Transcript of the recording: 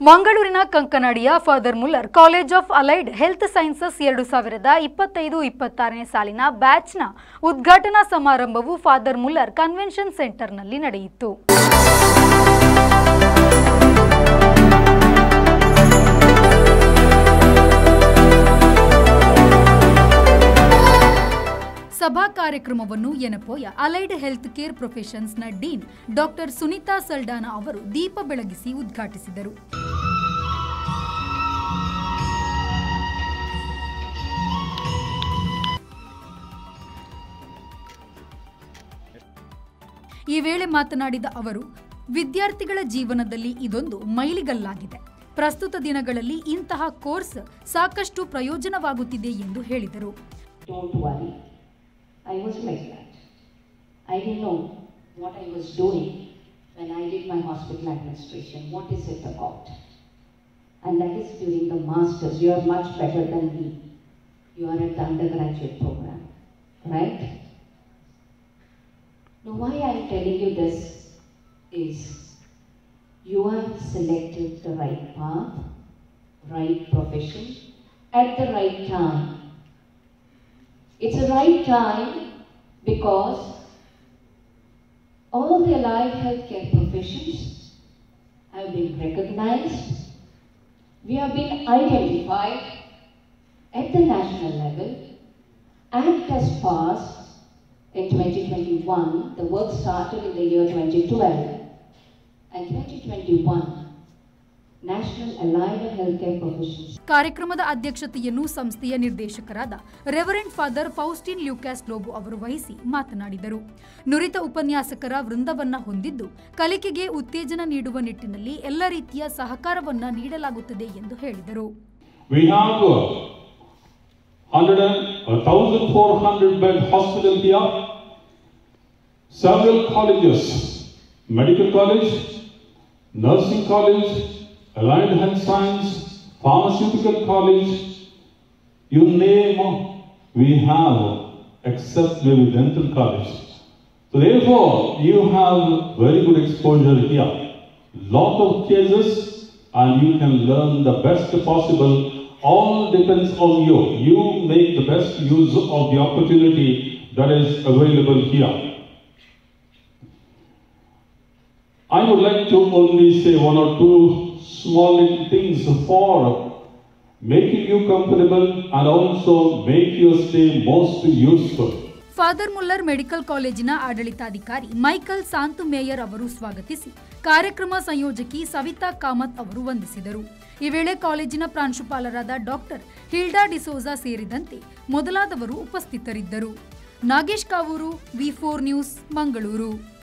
ಮಂಗಳೂರಿನ ಕಂಕನಾಡಿಯ Father Muller College of Allied Health Sciences 2025-26ನೇ ಸಾಲಿನ ಬ್ಯಾಚ್ನ ಉದ್ಘಾಟನಾ ಸಮಾರಂಭವು ಫಾದರ್ ಮುಲ್ಲರ್ ಕನ್ವೆನ್ಷನ್ ಸೆಂಟರ್ನಲ್ಲಿ ನಡೆಯಿತು. ಸಭಾ ಕಾರ್ಯಕ್ರಮವನ್ನು ಎನಪೋಯ ಅಲೈಡ್ ಹೆಲ್ತ್ ಕೇರ್ ಪ್ರೊಫೆಷನ್ಸ್ನ ಡೀನ್ ಡಾಕ್ಟರ್ ಸುನೀತಾ ಸಲ್ಡಾನಾ ಅವರು ದೀಪ ಬೆಳಗಿಸಿ ಉದ್ಘಾಟಿಸಿದರು. ಈ ವೇಳೆ ಮಾತನಾಡಿದ ಅವರು, ವಿದ್ಯಾರ್ಥಿಗಳ ಜೀವನದಲ್ಲಿ ಇದೊಂದು ಮೈಲಿಗಲ್ಲಾಗಿದೆ. ಪ್ರಸ್ತುತ ದಿನಗಳಲ್ಲಿ ಇಂತಹ ಕೋರ್ಸ್ ಸಾಕಷ್ಟು ಪ್ರಯೋಜನವಾಗುತ್ತಿದೆ ಎಂದು ಹೇಳಿದರು. I was like that. I didn't know what I was doing when I did my hospital administration. What is it about? And that is during the masters. You are much better than me. You are at the undergraduate program, right? Now why I am telling you this is you have selected the right path, right profession, at the right time. It's a right time because all the allied healthcare professions have been recognized. We have been identified at the national level. ACT has passed in 2021. The work started in the year 2012 and 2021. National Allied Healthcare Professions. ಕಾರ್ಯಕ್ರಮದ ಅಧ್ಯಕ್ಷತೆಯನ್ನು ಸಂಸ್ಥೆಯ ನಿರ್ದೇಶಕರಾದ reverend father ಫೌಸ್ಟಿನ್ Lucas Lobo ಅವರು ವಹಿಸಿ ಮಾತನಾಡಿದರು. ನುರಿತ ಉಪನ್ಯಾಸಕರ ವೃಂದವನ್ನ ಹೊಂದಿದ್ದು ಕಲಿಕೆಗೆ ಉತ್ತೇಜನ ನೀಡುವ ನಿಟ್ಟಿನಲ್ಲಿ ಎಲ್ಲ ರೀತಿಯ ಸಹಕಾರವನ್ನ ನೀಡಲಾಗುತ್ತದೆ ಎಂದು ಹೇಳಿದರು. We have 1,400 bed hospital here, several colleges, medical college, nursing college, Allied Health Science, Pharmaceutical College, you name we have except maybe Dental College. So therefore, you have very good exposure here. Lot of cases and you can learn the best possible. All depends on you. You make the best use of the opportunity that is available here. I would like to only say one or two small little things for making you comfortable and also make your stay most useful. Father Muller medical ಕಾಲೇಜಿನ ಆಡಳಿತಾಧಿಕಾರಿ Michael Santhu mayor ಅವರು ಸ್ವಾಗತಿಸಿ ಕಾರ್ಯಕ್ರಮ ಸಂಯೋಜಕಿ ಸವಿತಾ ಕಾಮತ್ ಅವರು ವಂದಿಸಿದರು. ಈ ವೇಳೆ ಕಾಲೇಜಿನ ಪ್ರಾಂಶುಪಾಲರಾದ ಡಾಕ್ಟರ್ ಹಿಲ್ಡಾ ಡಿಸೋಜಾ ಸೇರಿದಂತೆ ಮೊದಲಾದವರು ಉಪಸ್ಥಿತರಿದ್ದರು. ನಾಗೇಶ್ ಕಾವೂರು, ವಿ4 ನ್ಯೂಸ್, ಮಂಗಳೂರು.